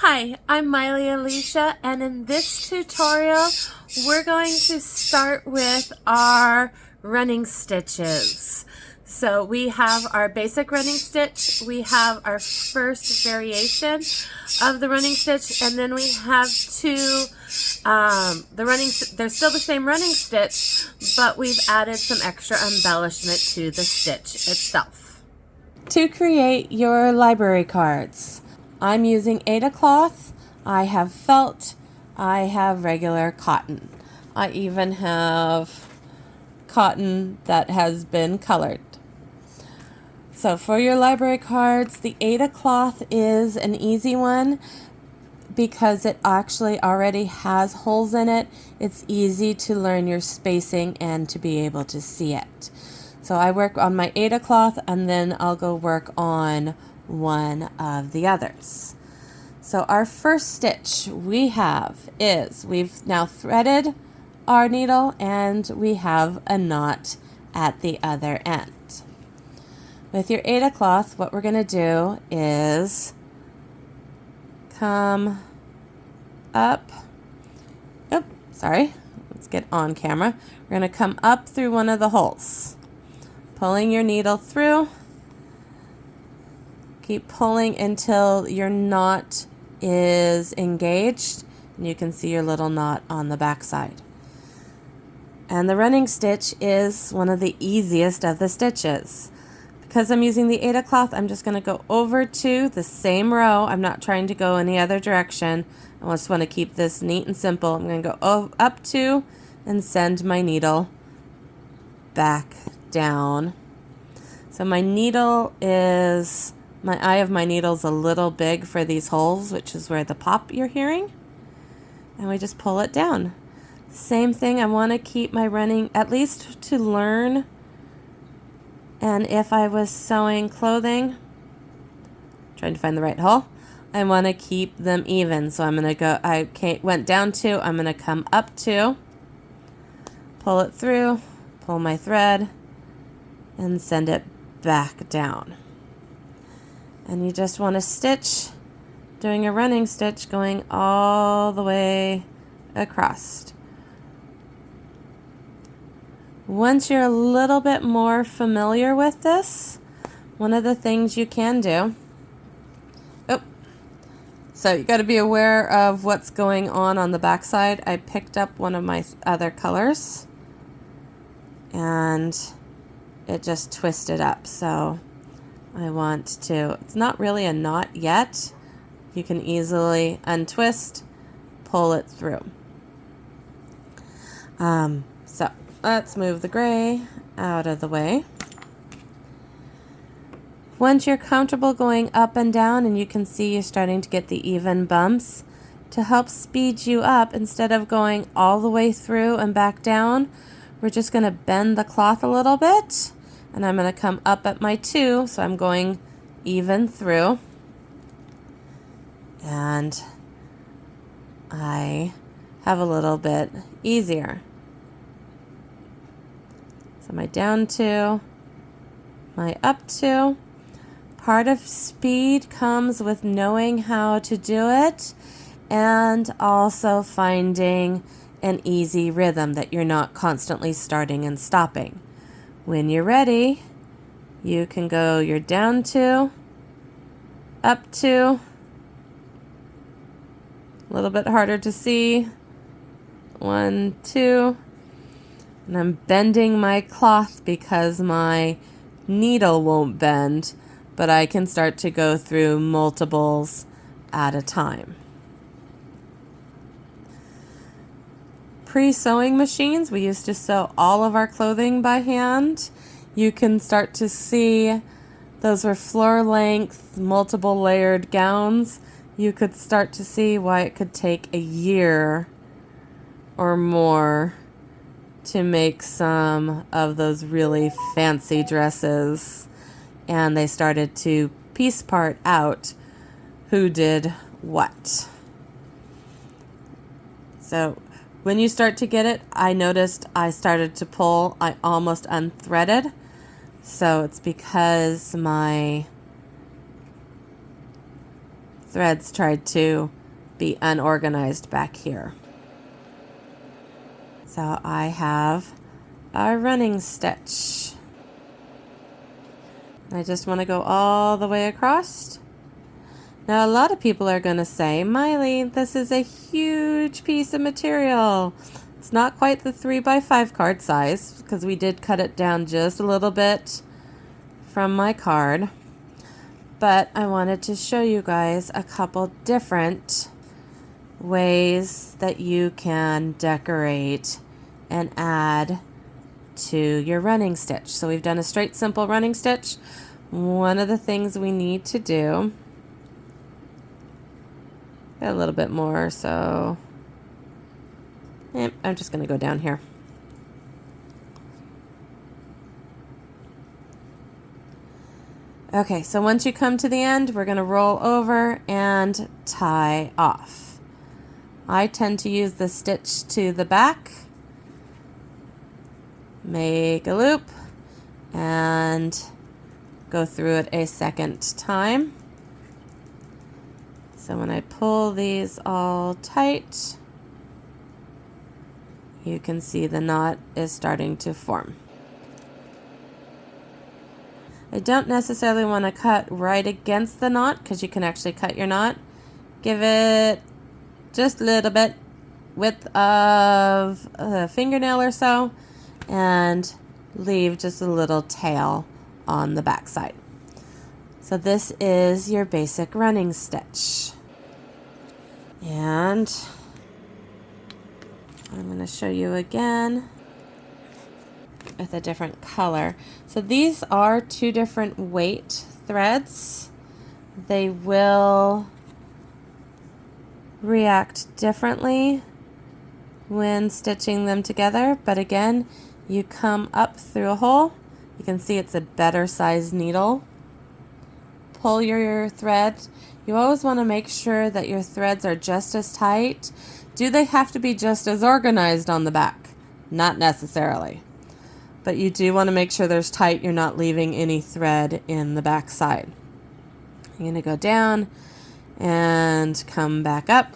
Hi, I'm Miley Alicia, and in this tutorial we're going to start with our running stitches. So we have our basic running stitch, we have our first variation of the running stitch, and then we have two they're still the same running stitch, but we've added some extra embellishment to the stitch itself. To create your library cards, I'm using Aida cloth, I have felt, I have regular cotton. I even have cotton that has been colored. So for your library cards, the Aida cloth is an easy one because it actually already has holes in it. It's easy to learn your spacing and to be able to see it. So I work on my Aida cloth and then I'll go work on one of the others. So our first stitch we have is we've now threaded our needle and we have a knot at the other end. With your Aida cloth, what we're going to do is come up, let's get on camera. We're going to come up through one of the holes, pulling your needle through. Keep pulling until your knot is engaged and you can see your little knot on the back side. And the running stitch is one of the easiest of the stitches. Because I'm using the Aida cloth, I'm just going to go over to the same row. I'm not trying to go any other direction. I just want to keep this neat and simple. I'm going to go up to and send my needle back down. So my needle is, my eye of my needle is a little big for these holes, which is where the pop you're hearing. And we just pull it down. Same thing, I want to keep my running, at least to learn. And if I was sewing clothing, trying to find the right hole, I want to keep them even. So I'm going to go, went down to, I'm going to come up to, pull it through, pull my thread, and send it back down. And you just want to stitch, doing a running stitch, going all the way across. Once you're a little bit more familiar with this, one of the things you can do, so you got to be aware of what's going on the back side. I picked up one of my other colors and it just twisted up. So I want to, it's not really a knot yet. You can easily untwist, pull it through. So let's move the gray out of the way. Once you're comfortable going up and down and you can see you're starting to get the even bumps, to help speed you up, instead of going all the way through and back down, we're just going to bend the cloth a little bit. And I'm going to come up at my 2, so I'm going even through. And I have a little bit easier. So my down 2, my up 2. Part of speed comes with knowing how to do it and also finding an easy rhythm that you're not constantly starting and stopping. When you're ready, you can go your down 2, up 2, a little bit harder to see, 1, 2, and I'm bending my cloth because my needle won't bend, but I can start to go through multiples at a time. Pre-sewing machines, we used to sew all of our clothing by hand. You can start to see those were floor length, multiple layered gowns. You could start to see why it could take a year or more to make some of those really fancy dresses. And they started to piece part out who did what. So when you start to get it, I noticed I started to pull, I almost unthreaded. So it's because my threads tried to be unorganized back here. So I have a running stitch. I just want to go all the way across. Now a lot of people are going to say, Miley, this is a huge piece of material. It's not quite the 3x5 card size because we did cut it down just a little bit from my card. But I wanted to show you guys a couple different ways that you can decorate and add to your running stitch. So we've done a straight simple running stitch. One of the things we need to do, a little bit more, so I'm just going to go down here. Okay, so once you come to the end, we're going to roll over and tie off. I tend to use the stitch to the back, make a loop, and go through it a second time. So when I pull these all tight, you can see the knot is starting to form. I don't necessarily want to cut right against the knot because you can actually cut your knot. Give it just a little bit width of a fingernail or so and leave just a little tail on the back side. So this is your basic running stitch. And I'm going to show you again with a different color. So these are two different weight threads. They will react differently when stitching them together, but again, you come up through a hole. You can see it's a better size needle. Pull your thread. You always want to make sure that your threads are just as tight. Do they have to be just as organized on the back? Not necessarily. But you do want to make sure they're tight. You're not leaving any thread in the back side. You're going to go down and come back up.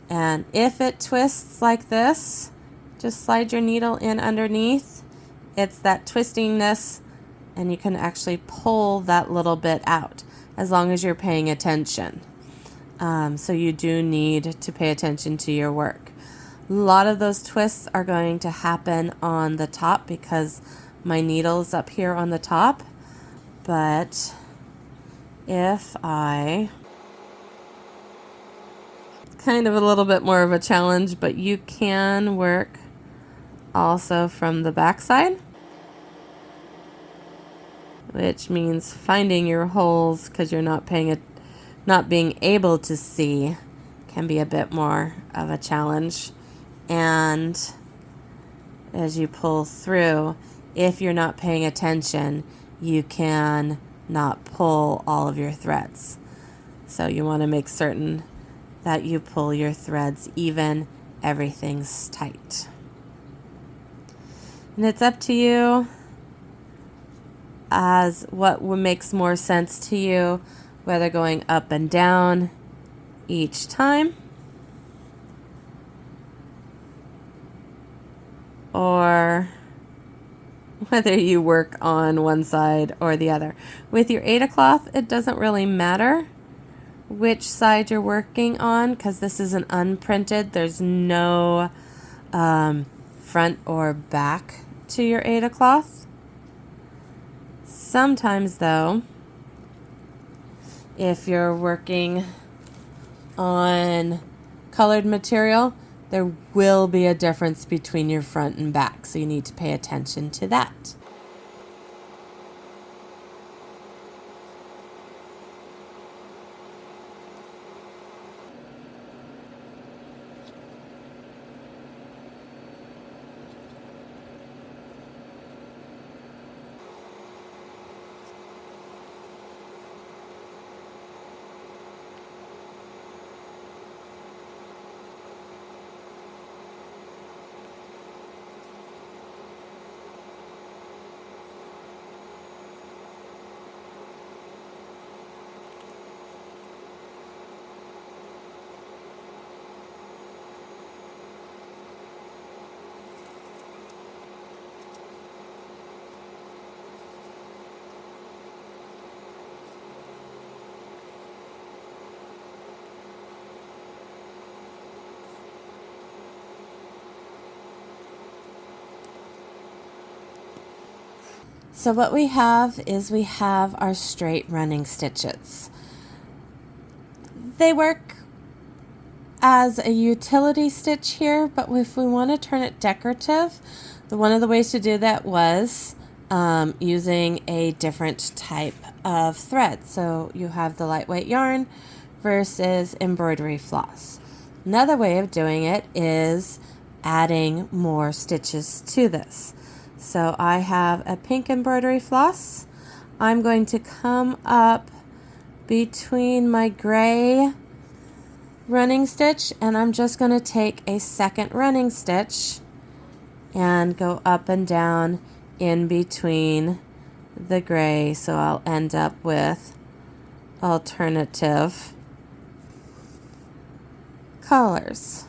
And if it twists like this, just slide your needle in underneath. It's that twistingness, and you can actually pull that little bit out as long as you're paying attention. So you do need to pay attention to your work. A lot of those twists are going to happen on the top because my needle is up here on the top. But if I, it's kind of a little bit more of a challenge, but you can work also from the back side, which means finding your holes because you're not being able to see can be a bit more of a challenge. And as you pull through, if you're not paying attention, you can not pull all of your threads. So you want to make certain that you pull your threads even, everything's tight. And it's up to you as what makes more sense to you, whether going up and down each time or whether you work on one side or the other. With your Aida cloth, it doesn't really matter which side you're working on because this is an unprinted. There's no front or back to your Aida cloth. Sometimes though, if you're working on colored material, there will be a difference between your front and back, so you need to pay attention to that. So what we have is we have our straight running stitches. They work as a utility stitch here, but if we want to turn it decorative, one of the ways to do that was using a different type of thread. So you have the lightweight yarn versus embroidery floss. Another way of doing it is adding more stitches to this. So I have a pink embroidery floss. I'm going to come up between my gray running stitch, and I'm just going to take a second running stitch and go up and down in between the gray, so I'll end up with alternative colors.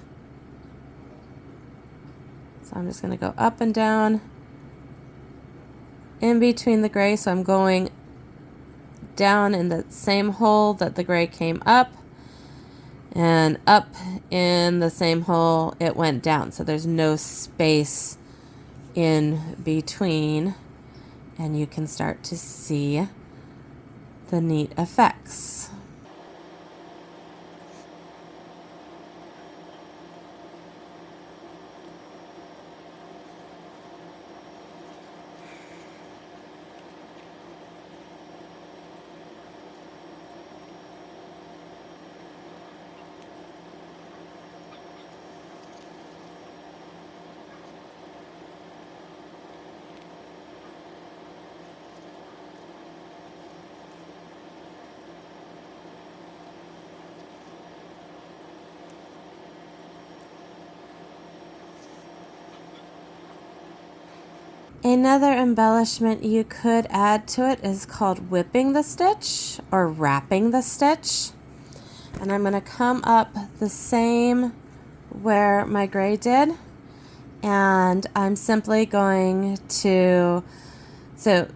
So I'm just going to go up and down in between the gray, so I'm going down in the same hole that the gray came up, and up in the same hole it went down, so there's no space in between, and you can start to see the neat effects. Another embellishment you could add to it is called whipping the stitch or wrapping the stitch. And I'm going to come up the same where my gray did, and I'm simply going to, so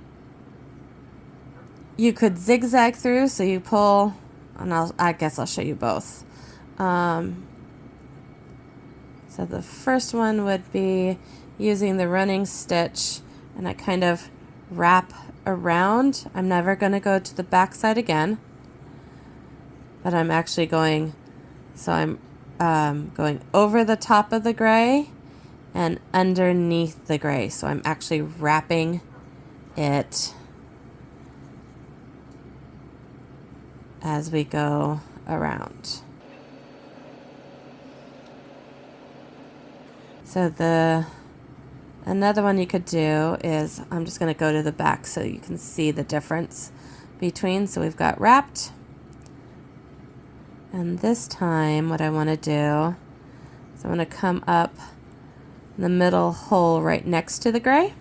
you could zigzag through, so you pull, and I guess I'll show you both. So the first one would be using the running stitch, and I kind of wrap around. I'm never going to go to the back side again, but I'm actually going, so I'm going over the top of the gray and underneath the gray, so I'm actually wrapping it as we go around. So another one you could do is, I'm just going to go to the back so you can see the difference between. So we've got wrapped, and this time what I want to do is I want to come up in the middle hole right next to the gray,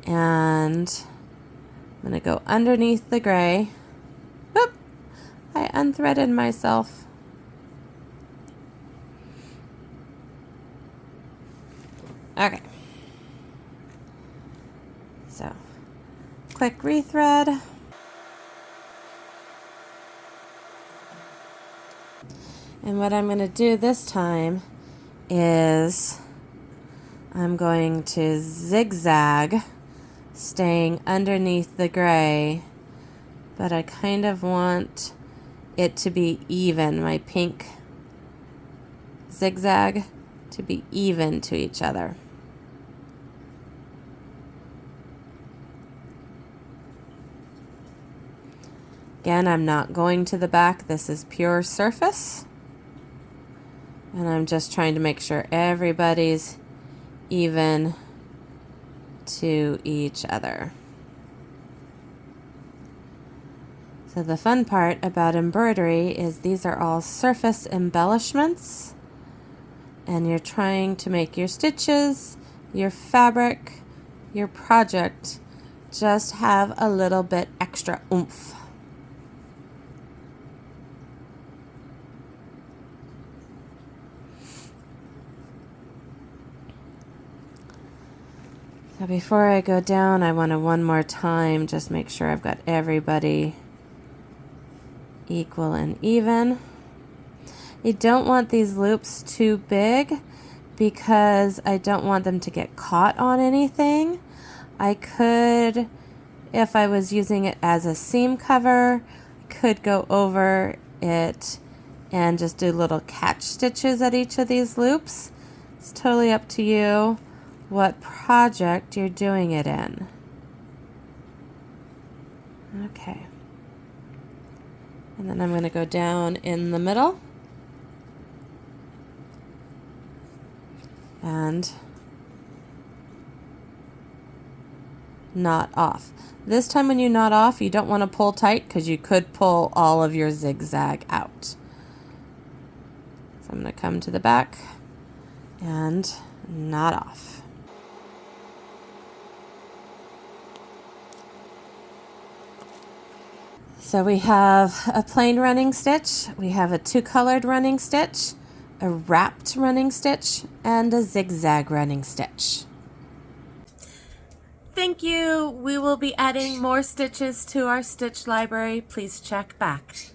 and I'm going to go underneath the gray. Whoop! I unthreaded myself. Okay, so quick rethread. And what I'm going to do this time is I'm going to zigzag, staying underneath the gray, but I kind of want it to be even, my pink zigzag to be even to each other. Again, I'm not going to the back. This is pure surface. And I'm just trying to make sure everybody's even to each other. So the fun part about embroidery is these are all surface embellishments, and you're trying to make your stitches, your fabric, your project just have a little bit extra oomph. So before I go down, I want to one more time just make sure I've got everybody equal and even. You don't want these loops too big because I don't want them to get caught on anything. I could, if I was using it as a seam cover, could go over it and just do little catch stitches at each of these loops. It's totally up to you what project you're doing it in. Okay. And then I'm going to go down in the middle and knot off. This time when you knot off, you don't want to pull tight because you could pull all of your zigzag out. So I'm going to come to the back and knot off. So we have a plain running stitch, we have a two-colored running stitch, a wrapped running stitch, and a zigzag running stitch. Thank you. We will be adding more stitches to our stitch library. Please check back.